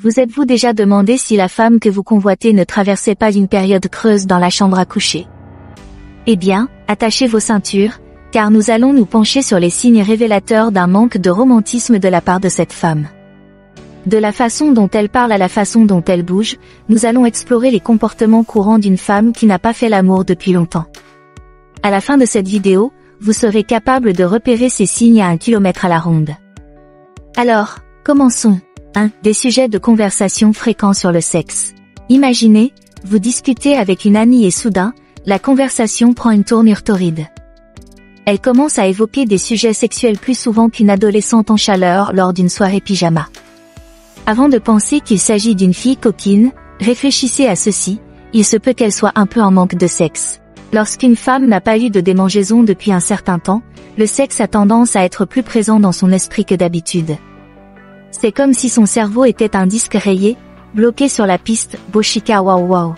Vous êtes-vous déjà demandé si la femme que vous convoitez ne traversait pas une période creuse dans la chambre à coucher? Eh bien, attachez vos ceintures, car nous allons nous pencher sur les signes révélateurs d'un manque de romantisme de la part de cette femme. De la façon dont elle parle à la façon dont elle bouge, nous allons explorer les comportements courants d'une femme qui n'a pas fait l'amour depuis longtemps. À la fin de cette vidéo, vous serez capable de repérer ces signes à 1 kilomètre à la ronde. Alors, commençons. 1. Des sujets de conversation fréquents sur le sexe. Imaginez, vous discutez avec une amie et soudain, la conversation prend une tournure torride. Elle commence à évoquer des sujets sexuels plus souvent qu'une adolescente en chaleur lors d'une soirée pyjama. Avant de penser qu'il s'agit d'une fille coquine, réfléchissez à ceci, il se peut qu'elle soit un peu en manque de sexe. Lorsqu'une femme n'a pas eu de démangeaison depuis un certain temps, le sexe a tendance à être plus présent dans son esprit que d'habitude. C'est comme si son cerveau était un disque rayé, bloqué sur la piste « Boshika wow wow ».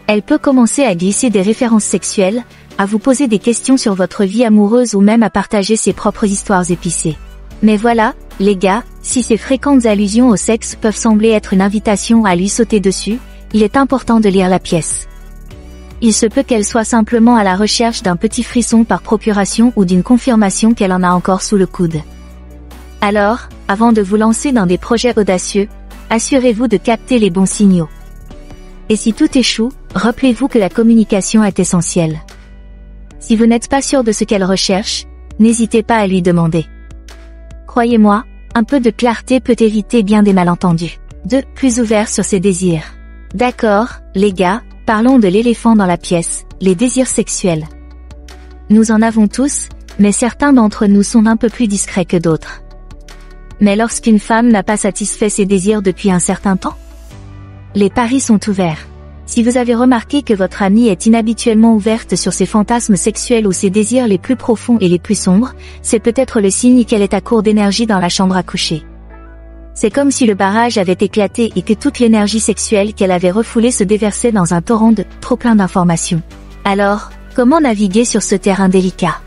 Elle peut commencer à glisser des références sexuelles, à vous poser des questions sur votre vie amoureuse ou même à partager ses propres histoires épicées. Mais voilà, les gars, si ces fréquentes allusions au sexe peuvent sembler être une invitation à lui sauter dessus, il est important de lire la pièce. Il se peut qu'elle soit simplement à la recherche d'un petit frisson par procuration ou d'une confirmation qu'elle en a encore sous le coude. Alors, avant de vous lancer dans des projets audacieux, assurez-vous de capter les bons signaux. Et si tout échoue, rappelez-vous que la communication est essentielle. Si vous n'êtes pas sûr de ce qu'elle recherche, n'hésitez pas à lui demander. Croyez-moi, un peu de clarté peut éviter bien des malentendus. 2. Plus ouvert sur ses désirs. D'accord, les gars, parlons de l'éléphant dans la pièce, les désirs sexuels. Nous en avons tous, mais certains d'entre nous sont un peu plus discrets que d'autres. Mais lorsqu'une femme n'a pas satisfait ses désirs depuis un certain temps, les paris sont ouverts. Si vous avez remarqué que votre amie est inhabituellement ouverte sur ses fantasmes sexuels ou ses désirs les plus profonds et les plus sombres, c'est peut-être le signe qu'elle est à court d'énergie dans la chambre à coucher. C'est comme si le barrage avait éclaté et que toute l'énergie sexuelle qu'elle avait refoulée se déversait dans un torrent de trop plein d'informations. Alors, comment naviguer sur ce terrain délicat?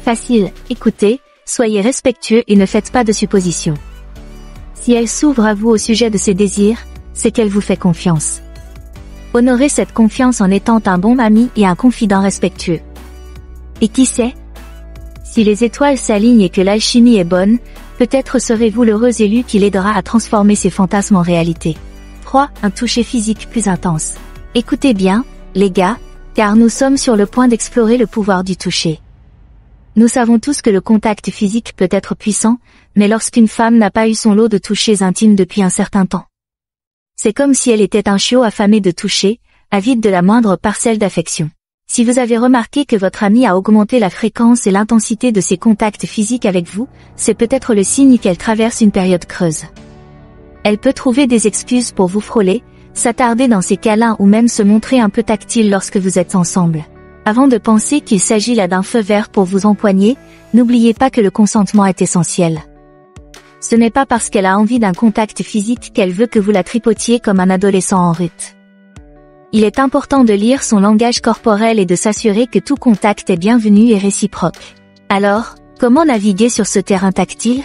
Facile, écoutez, soyez respectueux et ne faites pas de suppositions. Si elle s'ouvre à vous au sujet de ses désirs, c'est qu'elle vous fait confiance. Honorez cette confiance en étant un bon ami et un confident respectueux. Et qui sait? Si les étoiles s'alignent et que l'alchimie est bonne, peut-être serez-vous l'heureux élu qui l'aidera à transformer ses fantasmes en réalité. 3. Un toucher physique plus intense. Écoutez bien, les gars, car nous sommes sur le point d'explorer le pouvoir du toucher. Nous savons tous que le contact physique peut être puissant, mais lorsqu'une femme n'a pas eu son lot de touchés intimes depuis un certain temps, c'est comme si elle était un chiot affamé de toucher, avide de la moindre parcelle d'affection. Si vous avez remarqué que votre amie a augmenté la fréquence et l'intensité de ses contacts physiques avec vous, c'est peut-être le signe qu'elle traverse une période creuse. Elle peut trouver des excuses pour vous frôler, s'attarder dans ses câlins ou même se montrer un peu tactile lorsque vous êtes ensemble. Avant de penser qu'il s'agit là d'un feu vert pour vous empoigner, n'oubliez pas que le consentement est essentiel. Ce n'est pas parce qu'elle a envie d'un contact physique qu'elle veut que vous la tripotiez comme un adolescent en rut. Il est important de lire son langage corporel et de s'assurer que tout contact est bienvenu et réciproque. Alors, comment naviguer sur ce terrain tactile?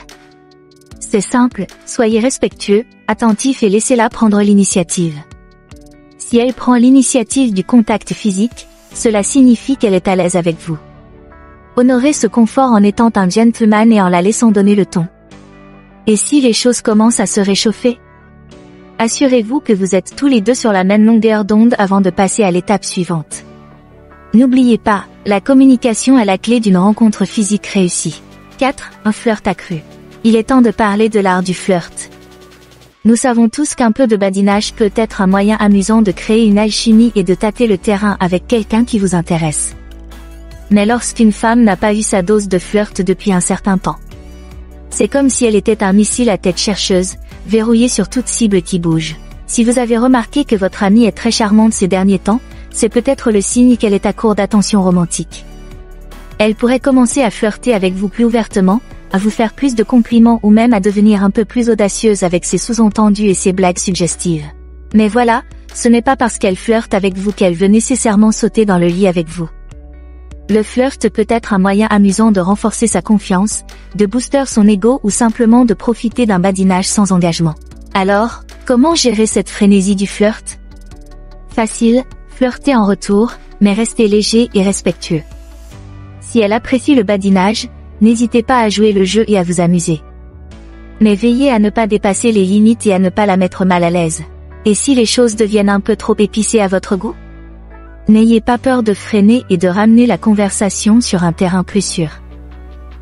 C'est simple, soyez respectueux, attentif et laissez-la prendre l'initiative. Si elle prend l'initiative du contact physique, cela signifie qu'elle est à l'aise avec vous. Honorez ce confort en étant un gentleman et en la laissant donner le ton. Et si les choses commencent à se réchauffer? Assurez-vous que vous êtes tous les deux sur la même longueur d'onde avant de passer à l'étape suivante. N'oubliez pas, la communication est la clé d'une rencontre physique réussie. 4. Un flirt accru. Il est temps de parler de l'art du flirt. Nous savons tous qu'un peu de badinage peut être un moyen amusant de créer une alchimie et de tâter le terrain avec quelqu'un qui vous intéresse. Mais lorsqu'une femme n'a pas eu sa dose de flirt depuis un certain temps, c'est comme si elle était un missile à tête chercheuse, verrouillé sur toute cible qui bouge. Si vous avez remarqué que votre amie est très charmante ces derniers temps, c'est peut-être le signe qu'elle est à court d'attention romantique. Elle pourrait commencer à flirter avec vous plus ouvertement, à vous faire plus de compliments ou même à devenir un peu plus audacieuse avec ses sous-entendus et ses blagues suggestives. Mais voilà, ce n'est pas parce qu'elle flirte avec vous qu'elle veut nécessairement sauter dans le lit avec vous. Le flirt peut être un moyen amusant de renforcer sa confiance, de booster son ego ou simplement de profiter d'un badinage sans engagement. Alors, comment gérer cette frénésie du flirt? Facile, flirtez en retour, mais restez léger et respectueux. Si elle apprécie le badinage, n'hésitez pas à jouer le jeu et à vous amuser. Mais veillez à ne pas dépasser les limites et à ne pas la mettre mal à l'aise. Et si les choses deviennent un peu trop épicées à votre goût? N'ayez pas peur de freiner et de ramener la conversation sur un terrain plus sûr.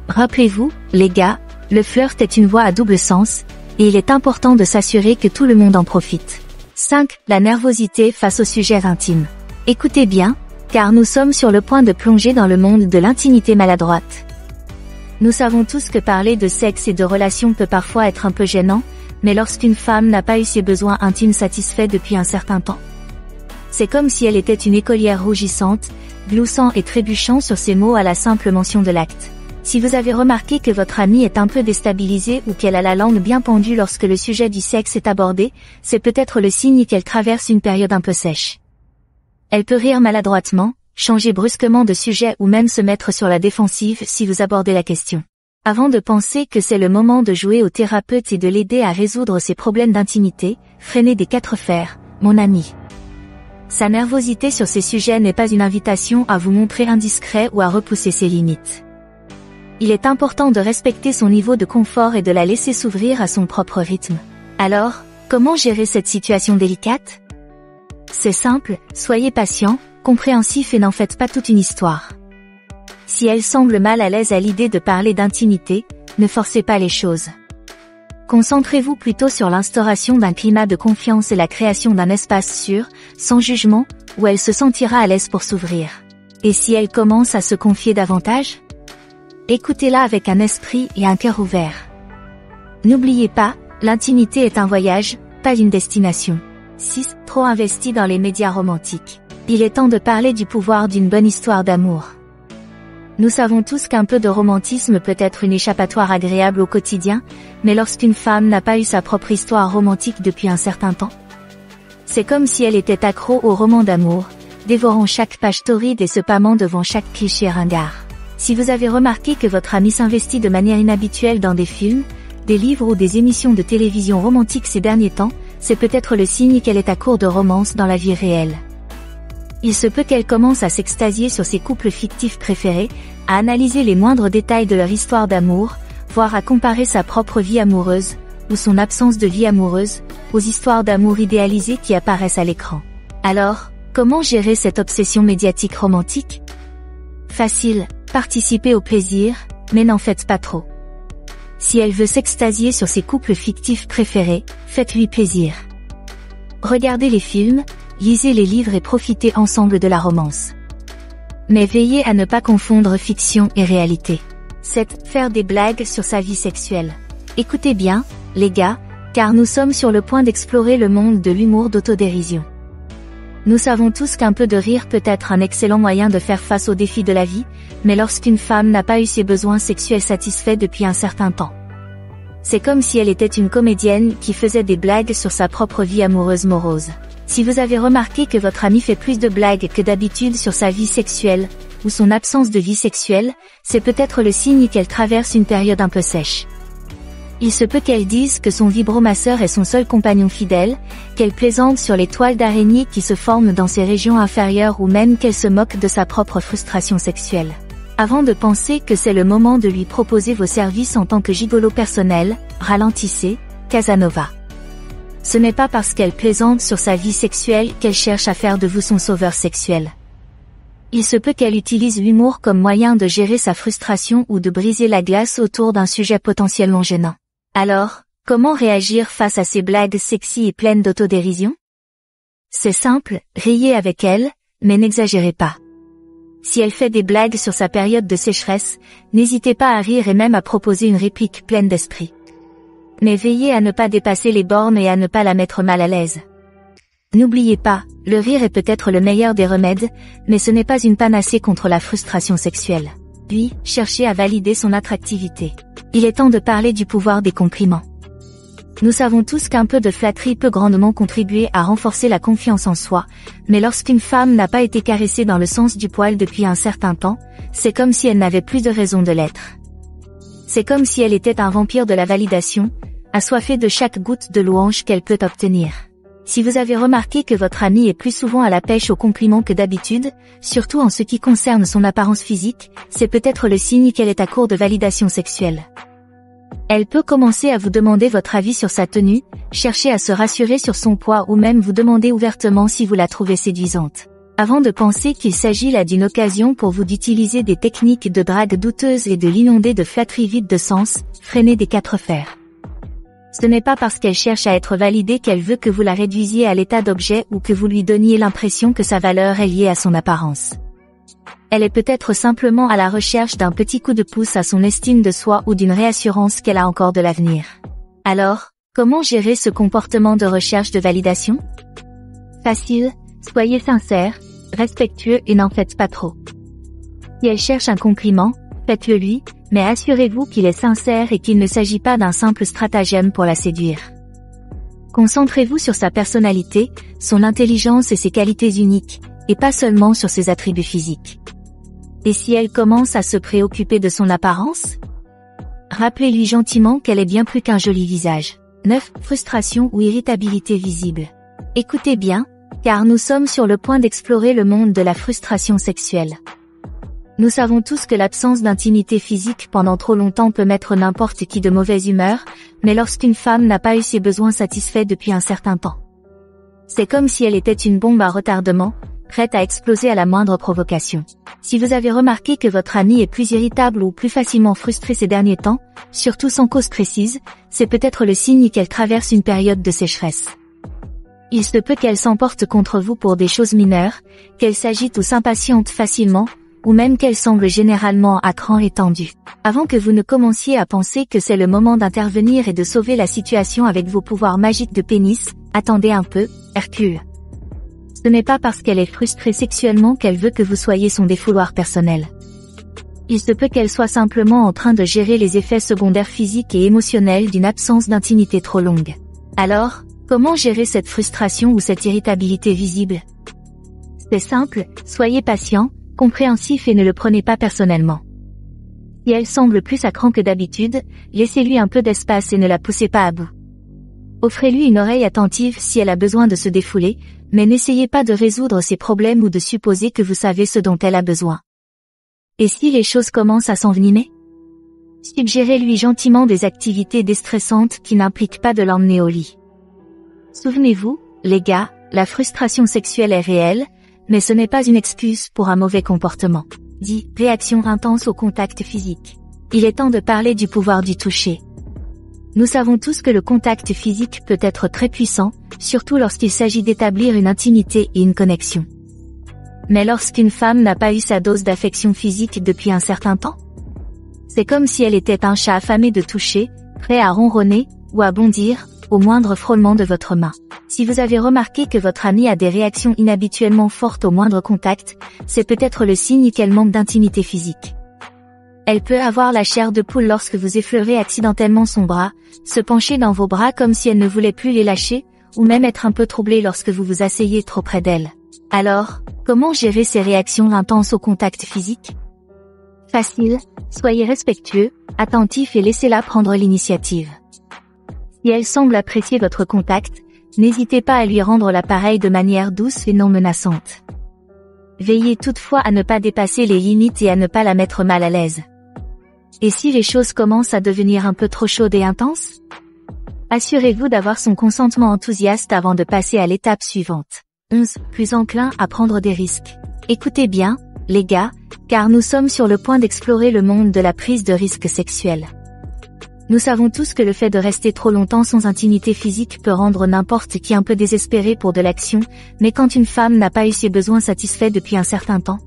Rappelez-vous, les gars, le flirt est une voie à double sens, et il est important de s'assurer que tout le monde en profite. 5. La nervosité face aux sujets intimes. Écoutez bien, car nous sommes sur le point de plonger dans le monde de l'intimité maladroite. Nous savons tous que parler de sexe et de relations peut parfois être un peu gênant, mais lorsqu'une femme n'a pas eu ses besoins intimes satisfaits depuis un certain temps. C'est comme si elle était une écolière rougissante, gloussant et trébuchant sur ses mots à la simple mention de l'acte. Si vous avez remarqué que votre amie est un peu déstabilisée ou qu'elle a la langue bien pendue lorsque le sujet du sexe est abordé, c'est peut-être le signe qu'elle traverse une période un peu sèche. Elle peut rire maladroitement, changer brusquement de sujet ou même se mettre sur la défensive si vous abordez la question. Avant de penser que c'est le moment de jouer au thérapeute et de l'aider à résoudre ses problèmes d'intimité, freinez des 4 fers, mon ami. Sa nervosité sur ces sujets n'est pas une invitation à vous montrer indiscret ou à repousser ses limites. Il est important de respecter son niveau de confort et de la laisser s'ouvrir à son propre rythme. Alors, comment gérer cette situation délicate? C'est simple, soyez patient, compréhensif et n'en faites pas toute une histoire. Si elle semble mal à l'aise à l'idée de parler d'intimité, ne forcez pas les choses. Concentrez-vous plutôt sur l'instauration d'un climat de confiance et la création d'un espace sûr, sans jugement, où elle se sentira à l'aise pour s'ouvrir. Et si elle commence à se confier davantage? Écoutez-la avec un esprit et un cœur ouverts. N'oubliez pas, l'intimité est un voyage, pas une destination. 6. Trop investi dans les médias romantiques. Il est temps de parler du pouvoir d'une bonne histoire d'amour. Nous savons tous qu'un peu de romantisme peut être une échappatoire agréable au quotidien, mais lorsqu'une femme n'a pas eu sa propre histoire romantique depuis un certain temps, c'est comme si elle était accro aux romans d'amour, dévorant chaque page torride et se pâmant devant chaque cliché ringard. Si vous avez remarqué que votre amie s'investit de manière inhabituelle dans des films, des livres ou des émissions de télévision romantiques ces derniers temps, c'est peut-être le signe qu'elle est à court de romance dans la vie réelle. Il se peut qu'elle commence à s'extasier sur ses couples fictifs préférés, à analyser les moindres détails de leur histoire d'amour, voire à comparer sa propre vie amoureuse, ou son absence de vie amoureuse, aux histoires d'amour idéalisées qui apparaissent à l'écran. Alors, comment gérer cette obsession médiatique romantique? Facile, participez au plaisir, mais n'en faites pas trop. Si elle veut s'extasier sur ses couples fictifs préférés, faites-lui plaisir. Regardez les films, lisez les livres et profitez ensemble de la romance. Mais veillez à ne pas confondre fiction et réalité. 7. Faire des blagues sur sa vie sexuelle. Écoutez bien, les gars, car nous sommes sur le point d'explorer le monde de l'humour d'autodérision. Nous savons tous qu'un peu de rire peut être un excellent moyen de faire face aux défis de la vie, mais lorsqu'une femme n'a pas eu ses besoins sexuels satisfaits depuis un certain temps. C'est comme si elle était une comédienne qui faisait des blagues sur sa propre vie amoureuse morose. Si vous avez remarqué que votre amie fait plus de blagues que d'habitude sur sa vie sexuelle, ou son absence de vie sexuelle, c'est peut-être le signe qu'elle traverse une période un peu sèche. Il se peut qu'elle dise que son vibromasseur est son seul compagnon fidèle, qu'elle plaisante sur les toiles d'araignée qui se forment dans ses régions inférieures ou même qu'elle se moque de sa propre frustration sexuelle. Avant de penser que c'est le moment de lui proposer vos services en tant que gigolo personnel, ralentissez, Casanova. Ce n'est pas parce qu'elle plaisante sur sa vie sexuelle qu'elle cherche à faire de vous son sauveur sexuel. Il se peut qu'elle utilise l'humour comme moyen de gérer sa frustration ou de briser la glace autour d'un sujet potentiellement gênant. Alors, comment réagir face à ces blagues sexy et pleines d'autodérision? C'est simple, riez avec elle, mais n'exagérez pas. Si elle fait des blagues sur sa période de sécheresse, n'hésitez pas à rire et même à proposer une réplique pleine d'esprit. Mais veillez à ne pas dépasser les bornes et à ne pas la mettre mal à l'aise. N'oubliez pas, le rire est peut-être le meilleur des remèdes, mais ce n'est pas une panacée contre la frustration sexuelle. Puis, cherchez à valider son attractivité. Il est temps de parler du pouvoir des compliments. Nous savons tous qu'un peu de flatterie peut grandement contribuer à renforcer la confiance en soi, mais lorsqu'une femme n'a pas été caressée dans le sens du poil depuis un certain temps, c'est comme si elle n'avait plus de raison de l'être. C'est comme si elle était un vampire de la validation, assoiffée de chaque goutte de louange qu'elle peut obtenir. Si vous avez remarqué que votre amie est plus souvent à la pêche aux compliments que d'habitude, surtout en ce qui concerne son apparence physique, c'est peut-être le signe qu'elle est à court de validation sexuelle. Elle peut commencer à vous demander votre avis sur sa tenue, chercher à se rassurer sur son poids ou même vous demander ouvertement si vous la trouvez séduisante. Avant de penser qu'il s'agit là d'une occasion pour vous d'utiliser des techniques de drague douteuses et de l'inonder de flatteries vides de sens, freinez des quatre fers. Ce n'est pas parce qu'elle cherche à être validée qu'elle veut que vous la réduisiez à l'état d'objet ou que vous lui donniez l'impression que sa valeur est liée à son apparence. Elle est peut-être simplement à la recherche d'un petit coup de pouce à son estime de soi ou d'une réassurance qu'elle a encore de l'avenir. Alors, comment gérer ce comportement de recherche de validation? Facile, soyez sincère, respectueux et n'en faites pas trop. Si elle cherche un compliment, faites-le lui, mais assurez-vous qu'il est sincère et qu'il ne s'agit pas d'un simple stratagème pour la séduire. Concentrez-vous sur sa personnalité, son intelligence et ses qualités uniques, et pas seulement sur ses attributs physiques. Et si elle commence à se préoccuper de son apparence? Rappelez-lui gentiment qu'elle est bien plus qu'un joli visage. 9. Frustration ou irritabilité visible. Écoutez bien, car nous sommes sur le point d'explorer le monde de la frustration sexuelle. Nous savons tous que l'absence d'intimité physique pendant trop longtemps peut mettre n'importe qui de mauvaise humeur, mais lorsqu'une femme n'a pas eu ses besoins satisfaits depuis un certain temps. C'est comme si elle était une bombe à retardement, prête à exploser à la moindre provocation. Si vous avez remarqué que votre amie est plus irritable ou plus facilement frustrée ces derniers temps, surtout sans cause précise, c'est peut-être le signe qu'elle traverse une période de sécheresse. Il se peut qu'elle s'emporte contre vous pour des choses mineures, qu'elle s'agite ou s'impatiente facilement, ou même qu'elle semble généralement à cran et tendue. Avant que vous ne commenciez à penser que c'est le moment d'intervenir et de sauver la situation avec vos pouvoirs magiques de pénis, attendez un peu, Hercule. Ce n'est pas parce qu'elle est frustrée sexuellement qu'elle veut que vous soyez son défouloir personnel. Il se peut qu'elle soit simplement en train de gérer les effets secondaires physiques et émotionnels d'une absence d'intimité trop longue. Alors, comment gérer cette frustration ou cette irritabilité visible? C'est simple, soyez patient, compréhensif et ne le prenez pas personnellement. Si elle semble plus à cran que d'habitude, laissez-lui un peu d'espace et ne la poussez pas à bout. Offrez-lui une oreille attentive si elle a besoin de se défouler, mais n'essayez pas de résoudre ses problèmes ou de supposer que vous savez ce dont elle a besoin. Et si les choses commencent à s'envenimer? Suggérez-lui gentiment des activités déstressantes qui n'impliquent pas de l'emmener au lit. Souvenez-vous, les gars, la frustration sexuelle est réelle, mais ce n'est pas une excuse pour un mauvais comportement. 10. Réaction intense au contact physique. Il est temps de parler du pouvoir du toucher. Nous savons tous que le contact physique peut être très puissant, surtout lorsqu'il s'agit d'établir une intimité et une connexion. Mais lorsqu'une femme n'a pas eu sa dose d'affection physique depuis un certain temps? C'est comme si elle était un chat affamé de toucher, prêt à ronronner, ou à bondir, au moindre frôlement de votre main. Si vous avez remarqué que votre amie a des réactions inhabituellement fortes au moindre contact, c'est peut-être le signe qu'elle manque d'intimité physique. Elle peut avoir la chair de poule lorsque vous effleurez accidentellement son bras, se pencher dans vos bras comme si elle ne voulait plus les lâcher, ou même être un peu troublée lorsque vous vous asseyez trop près d'elle. Alors, comment gérer ces réactions intenses au contact physique? Facile, soyez respectueux, attentif et laissez-la prendre l'initiative. Si elle semble apprécier votre contact, n'hésitez pas à lui rendre l'appareil de manière douce et non menaçante. Veillez toutefois à ne pas dépasser les limites et à ne pas la mettre mal à l'aise. Et si les choses commencent à devenir un peu trop chaudes et intenses? Assurez-vous d'avoir son consentement enthousiaste avant de passer à l'étape suivante. 11. Plus enclin à prendre des risques. Écoutez bien, les gars, car nous sommes sur le point d'explorer le monde de la prise de risques sexuels. Nous savons tous que le fait de rester trop longtemps sans intimité physique peut rendre n'importe qui un peu désespéré pour de l'action, mais quand une femme n'a pas eu ses besoins satisfaits depuis un certain temps,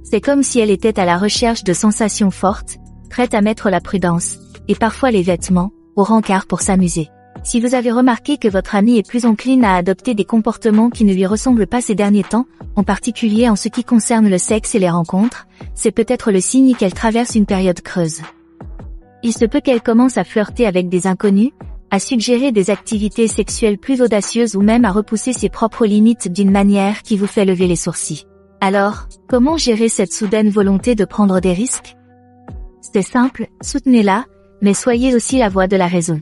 c'est comme si elle était à la recherche de sensations fortes, prête à mettre la prudence, et parfois les vêtements, au rencard pour s'amuser. Si vous avez remarqué que votre amie est plus encline à adopter des comportements qui ne lui ressemblent pas ces derniers temps, en particulier en ce qui concerne le sexe et les rencontres, c'est peut-être le signe qu'elle traverse une période creuse. Il se peut qu'elle commence à flirter avec des inconnus, à suggérer des activités sexuelles plus audacieuses ou même à repousser ses propres limites d'une manière qui vous fait lever les sourcils. Alors, comment gérer cette soudaine volonté de prendre des risques? C'est simple, soutenez-la, mais soyez aussi la voix de la raison.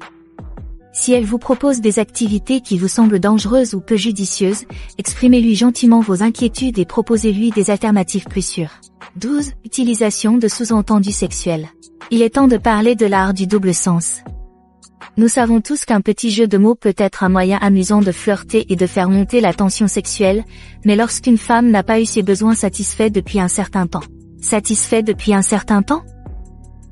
Si elle vous propose des activités qui vous semblent dangereuses ou peu judicieuses, exprimez-lui gentiment vos inquiétudes et proposez-lui des alternatives plus sûres. 12. Utilisation de sous-entendus sexuels. Il est temps de parler de l'art du double sens. Nous savons tous qu'un petit jeu de mots peut être un moyen amusant de flirter et de faire monter la tension sexuelle, mais lorsqu'une femme n'a pas eu ses besoins satisfaits depuis un certain temps. Satisfaits depuis un certain temps ?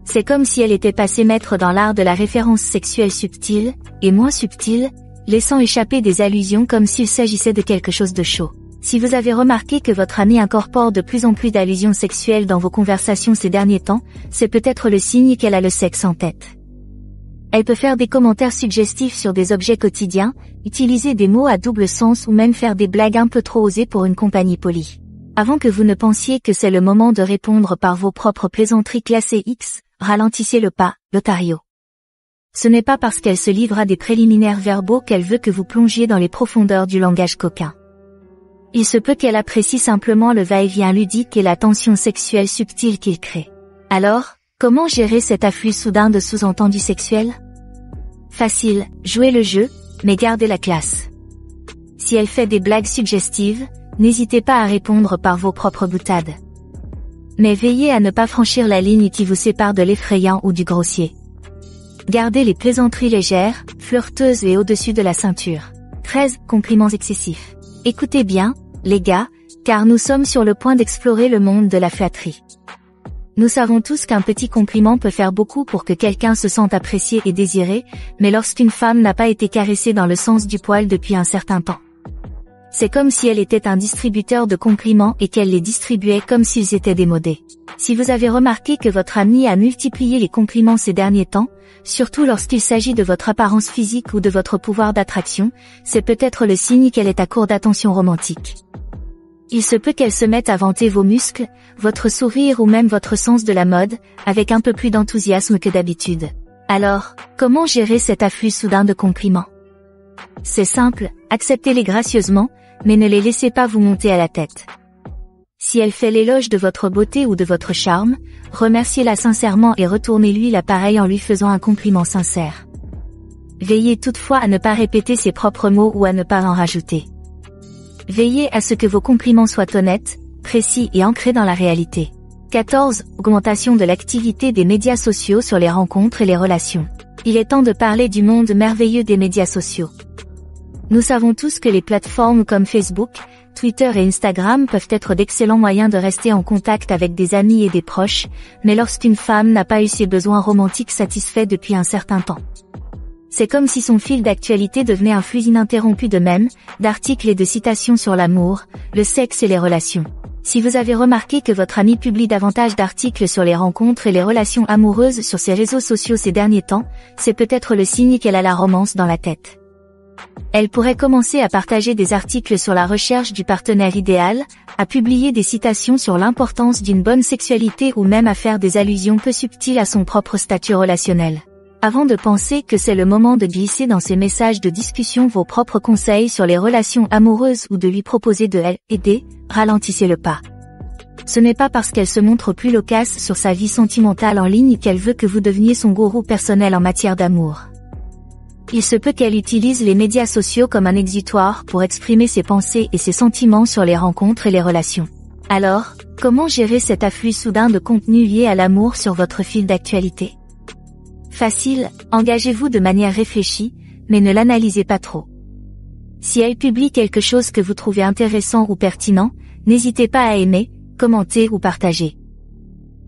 C'est comme si elle était passée maître dans l'art de la référence sexuelle subtile, et moins subtile, laissant échapper des allusions comme s'il s'agissait de quelque chose de chaud. Si vous avez remarqué que votre amie incorpore de plus en plus d'allusions sexuelles dans vos conversations ces derniers temps, c'est peut-être le signe qu'elle a le sexe en tête. Elle peut faire des commentaires suggestifs sur des objets quotidiens, utiliser des mots à double sens ou même faire des blagues un peu trop osées pour une compagnie polie. Avant que vous ne pensiez que c'est le moment de répondre par vos propres plaisanteries classées X, ralentissez le pas, Lothario. Ce n'est pas parce qu'elle se livre à des préliminaires verbaux qu'elle veut que vous plongiez dans les profondeurs du langage coquin. Il se peut qu'elle apprécie simplement le va-et-vient ludique et la tension sexuelle subtile qu'il crée. Alors, comment gérer cet afflux soudain de sous-entendus sexuels ? Facile, jouez le jeu, mais gardez la classe. Si elle fait des blagues suggestives, n'hésitez pas à répondre par vos propres boutades. Mais veillez à ne pas franchir la ligne qui vous sépare de l'effrayant ou du grossier. Gardez les plaisanteries légères, flirteuses et au-dessus de la ceinture. 13. Compliments excessifs. Écoutez bien, les gars, car nous sommes sur le point d'explorer le monde de la flatterie. Nous savons tous qu'un petit compliment peut faire beaucoup pour que quelqu'un se sente apprécié et désiré, mais lorsqu'une femme n'a pas été caressée dans le sens du poil depuis un certain temps. C'est comme si elle était un distributeur de compliments et qu'elle les distribuait comme s'ils étaient démodés. Si vous avez remarqué que votre amie a multiplié les compliments ces derniers temps, surtout lorsqu'il s'agit de votre apparence physique ou de votre pouvoir d'attraction, c'est peut-être le signe qu'elle est à court d'attention romantique. Il se peut qu'elle se mette à vanter vos muscles, votre sourire ou même votre sens de la mode, avec un peu plus d'enthousiasme que d'habitude. Alors, comment gérer cet afflux soudain de compliments ? C'est simple, acceptez-les gracieusement, mais ne les laissez pas vous monter à la tête. Si elle fait l'éloge de votre beauté ou de votre charme, remerciez-la sincèrement et retournez-lui l'appareil en lui faisant un compliment sincère. Veillez toutefois à ne pas répéter ses propres mots ou à ne pas en rajouter. Veillez à ce que vos compliments soient honnêtes, précis et ancrés dans la réalité. 14. Augmentation de l'activité des médias sociaux sur les rencontres et les relations. Il est temps de parler du monde merveilleux des médias sociaux. Nous savons tous que les plateformes comme Facebook, Twitter et Instagram peuvent être d'excellents moyens de rester en contact avec des amis et des proches, mais lorsqu'une femme n'a pas eu ses besoins romantiques satisfaits depuis un certain temps. C'est comme si son fil d'actualité devenait un flux ininterrompu de mèmes, d'articles et de citations sur l'amour, le sexe et les relations. Si vous avez remarqué que votre amie publie davantage d'articles sur les rencontres et les relations amoureuses sur ses réseaux sociaux ces derniers temps, c'est peut-être le signe qu'elle a la romance dans la tête. Elle pourrait commencer à partager des articles sur la recherche du partenaire idéal, à publier des citations sur l'importance d'une bonne sexualité ou même à faire des allusions peu subtiles à son propre statut relationnel. Avant de penser que c'est le moment de glisser dans ces messages de discussion vos propres conseils sur les relations amoureuses ou de lui proposer de l'aider, ralentissez le pas. Ce n'est pas parce qu'elle se montre plus loquace sur sa vie sentimentale en ligne qu'elle veut que vous deveniez son gourou personnel en matière d'amour. Il se peut qu'elle utilise les médias sociaux comme un exutoire pour exprimer ses pensées et ses sentiments sur les rencontres et les relations. Alors, comment gérer cet afflux soudain de contenu lié à l'amour sur votre fil d'actualité ? Facile, engagez-vous de manière réfléchie, mais ne l'analysez pas trop. Si elle publie quelque chose que vous trouvez intéressant ou pertinent, n'hésitez pas à aimer, commenter ou partager.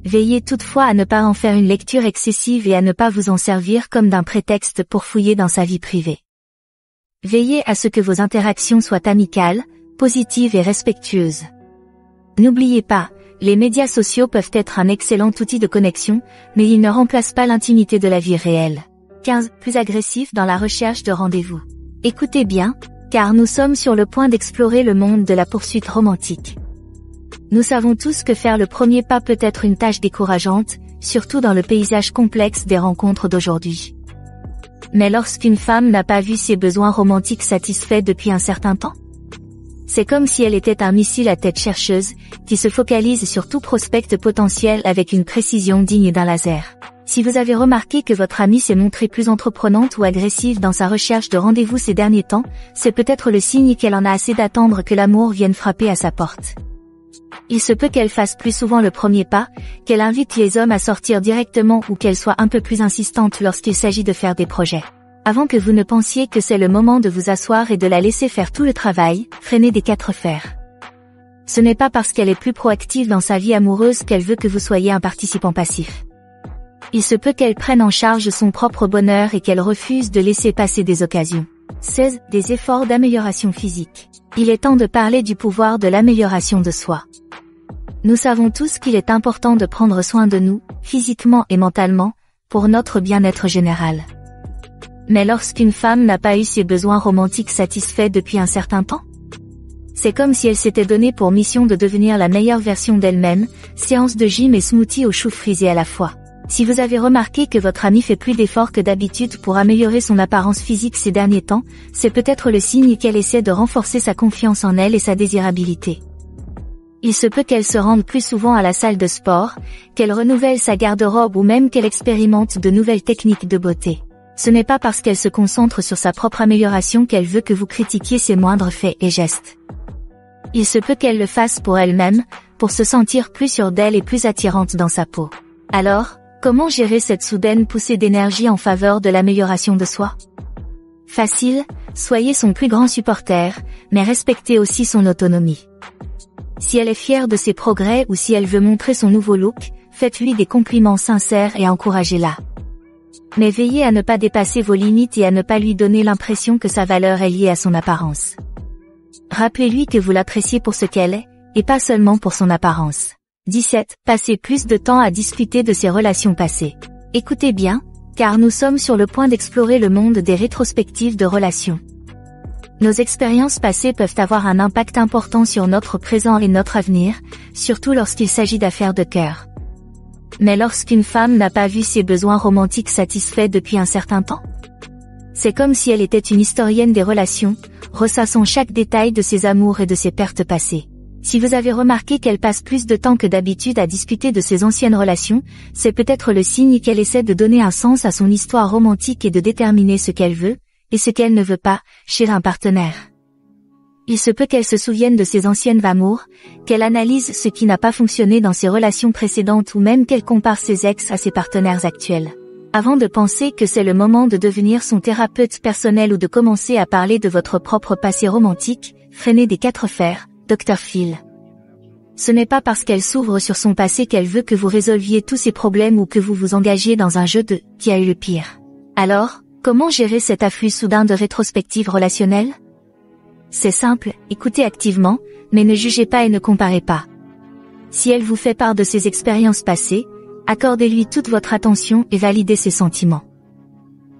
Veillez toutefois à ne pas en faire une lecture excessive et à ne pas vous en servir comme d'un prétexte pour fouiller dans sa vie privée. Veillez à ce que vos interactions soient amicales, positives et respectueuses. N'oubliez pas, les médias sociaux peuvent être un excellent outil de connexion, mais ils ne remplacent pas l'intimité de la vie réelle. 15. Plus agressif dans la recherche de rendez-vous. Écoutez bien, car nous sommes sur le point d'explorer le monde de la poursuite romantique. Nous savons tous que faire le premier pas peut être une tâche décourageante, surtout dans le paysage complexe des rencontres d'aujourd'hui. Mais lorsqu'une femme n'a pas vu ses besoins romantiques satisfaits depuis un certain temps, c'est comme si elle était un missile à tête chercheuse, qui se focalise sur tout prospect potentiel avec une précision digne d'un laser. Si vous avez remarqué que votre amie s'est montrée plus entreprenante ou agressive dans sa recherche de rendez-vous ces derniers temps, c'est peut-être le signe qu'elle en a assez d'attendre que l'amour vienne frapper à sa porte. Il se peut qu'elle fasse plus souvent le premier pas, qu'elle invite les hommes à sortir directement ou qu'elle soit un peu plus insistante lorsqu'il s'agit de faire des projets. Avant que vous ne pensiez que c'est le moment de vous asseoir et de la laisser faire tout le travail, freinez des 4 fers. Ce n'est pas parce qu'elle est plus proactive dans sa vie amoureuse qu'elle veut que vous soyez un participant passif. Il se peut qu'elle prenne en charge son propre bonheur et qu'elle refuse de laisser passer des occasions. 16. Des efforts d'amélioration physique. Il est temps de parler du pouvoir de l'amélioration de soi. Nous savons tous qu'il est important de prendre soin de nous, physiquement et mentalement, pour notre bien-être général. Mais lorsqu'une femme n'a pas eu ses besoins romantiques satisfaits depuis un certain temps, c'est comme si elle s'était donnée pour mission de devenir la meilleure version d'elle-même, séance de gym et smoothie aux choux frisés à la fois. Si vous avez remarqué que votre amie fait plus d'efforts que d'habitude pour améliorer son apparence physique ces derniers temps, c'est peut-être le signe qu'elle essaie de renforcer sa confiance en elle et sa désirabilité. Il se peut qu'elle se rende plus souvent à la salle de sport, qu'elle renouvelle sa garde-robe ou même qu'elle expérimente de nouvelles techniques de beauté. Ce n'est pas parce qu'elle se concentre sur sa propre amélioration qu'elle veut que vous critiquiez ses moindres faits et gestes. Il se peut qu'elle le fasse pour elle-même, pour se sentir plus sûre d'elle et plus attirante dans sa peau. Alors, comment gérer cette soudaine poussée d'énergie en faveur de l'amélioration de soi? Facile, soyez son plus grand supporter, mais respectez aussi son autonomie. Si elle est fière de ses progrès ou si elle veut montrer son nouveau look, faites-lui des compliments sincères et encouragez-la. Mais veillez à ne pas dépasser vos limites et à ne pas lui donner l'impression que sa valeur est liée à son apparence. Rappelez-lui que vous l'appréciez pour ce qu'elle est, et pas seulement pour son apparence. 17. Passez plus de temps à discuter de ses relations passées. Écoutez bien, car nous sommes sur le point d'explorer le monde des rétrospectives de relations. Nos expériences passées peuvent avoir un impact important sur notre présent et notre avenir, surtout lorsqu'il s'agit d'affaires de cœur. Mais lorsqu'une femme n'a pas vu ses besoins romantiques satisfaits depuis un certain temps, c'est comme si elle était une historienne des relations, ressassant chaque détail de ses amours et de ses pertes passées. Si vous avez remarqué qu'elle passe plus de temps que d'habitude à discuter de ses anciennes relations, c'est peut-être le signe qu'elle essaie de donner un sens à son histoire romantique et de déterminer ce qu'elle veut, et ce qu'elle ne veut pas, chez un partenaire. Il se peut qu'elle se souvienne de ses anciennes amours, qu'elle analyse ce qui n'a pas fonctionné dans ses relations précédentes ou même qu'elle compare ses ex à ses partenaires actuels. Avant de penser que c'est le moment de devenir son thérapeute personnel ou de commencer à parler de votre propre passé romantique, freinez des 4 fers, Dr Phil. Ce n'est pas parce qu'elle s'ouvre sur son passé qu'elle veut que vous résolviez tous ses problèmes ou que vous vous engagiez dans un jeu de « qui a eu le pire ». Alors, comment gérer cet afflux soudain de rétrospectives relationnelles? C'est simple, écoutez activement, mais ne jugez pas et ne comparez pas. Si elle vous fait part de ses expériences passées, accordez-lui toute votre attention et validez ses sentiments.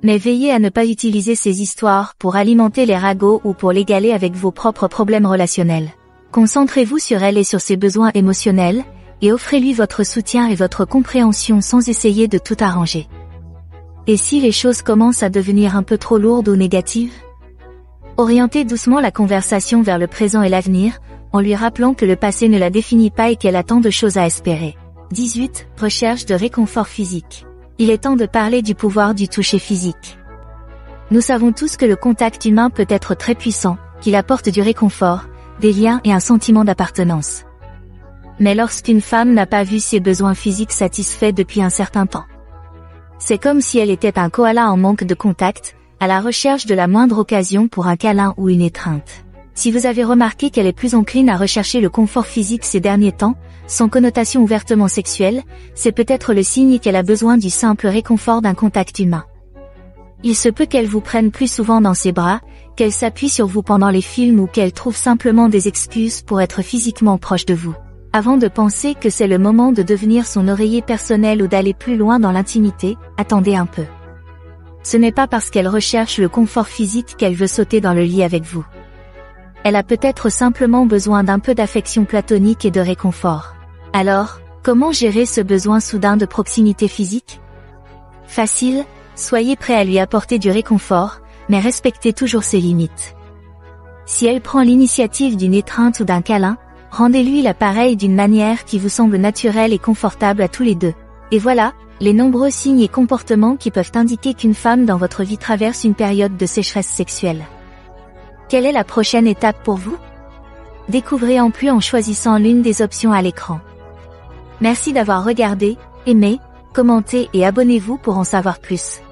Mais veillez à ne pas utiliser ces histoires pour alimenter les ragots ou pour l'égaler avec vos propres problèmes relationnels. Concentrez-vous sur elle et sur ses besoins émotionnels, et offrez-lui votre soutien et votre compréhension sans essayer de tout arranger. Et si les choses commencent à devenir un peu trop lourdes ou négatives? Orientez doucement la conversation vers le présent et l'avenir, en lui rappelant que le passé ne la définit pas et qu'elle a tant de choses à espérer. 18. Recherche de réconfort physique. Il est temps de parler du pouvoir du toucher physique. Nous savons tous que le contact humain peut être très puissant, qu'il apporte du réconfort, des liens et un sentiment d'appartenance. Mais lorsqu'une femme n'a pas vu ses besoins physiques satisfaits depuis un certain temps, c'est comme si elle était un koala en manque de contact, à la recherche de la moindre occasion pour un câlin ou une étreinte. Si vous avez remarqué qu'elle est plus encline à rechercher le confort physique ces derniers temps, sans connotation ouvertement sexuelle, c'est peut-être le signe qu'elle a besoin du simple réconfort d'un contact humain. Il se peut qu'elle vous prenne plus souvent dans ses bras, qu'elle s'appuie sur vous pendant les films ou qu'elle trouve simplement des excuses pour être physiquement proche de vous. Avant de penser que c'est le moment de devenir son oreiller personnel ou d'aller plus loin dans l'intimité, attendez un peu. Ce n'est pas parce qu'elle recherche le confort physique qu'elle veut sauter dans le lit avec vous. Elle a peut-être simplement besoin d'un peu d'affection platonique et de réconfort. Alors, comment gérer ce besoin soudain de proximité physique? Facile, soyez prêt à lui apporter du réconfort, mais respectez toujours ses limites. Si elle prend l'initiative d'une étreinte ou d'un câlin, rendez-lui l'appareil d'une manière qui vous semble naturelle et confortable à tous les deux. Et voilà, les nombreux signes et comportements qui peuvent indiquer qu'une femme dans votre vie traverse une période de sécheresse sexuelle. Quelle est la prochaine étape pour vous? Découvrez en plus en choisissant l'une des options à l'écran. Merci d'avoir regardé, aimé, commenté et abonnez-vous pour en savoir plus.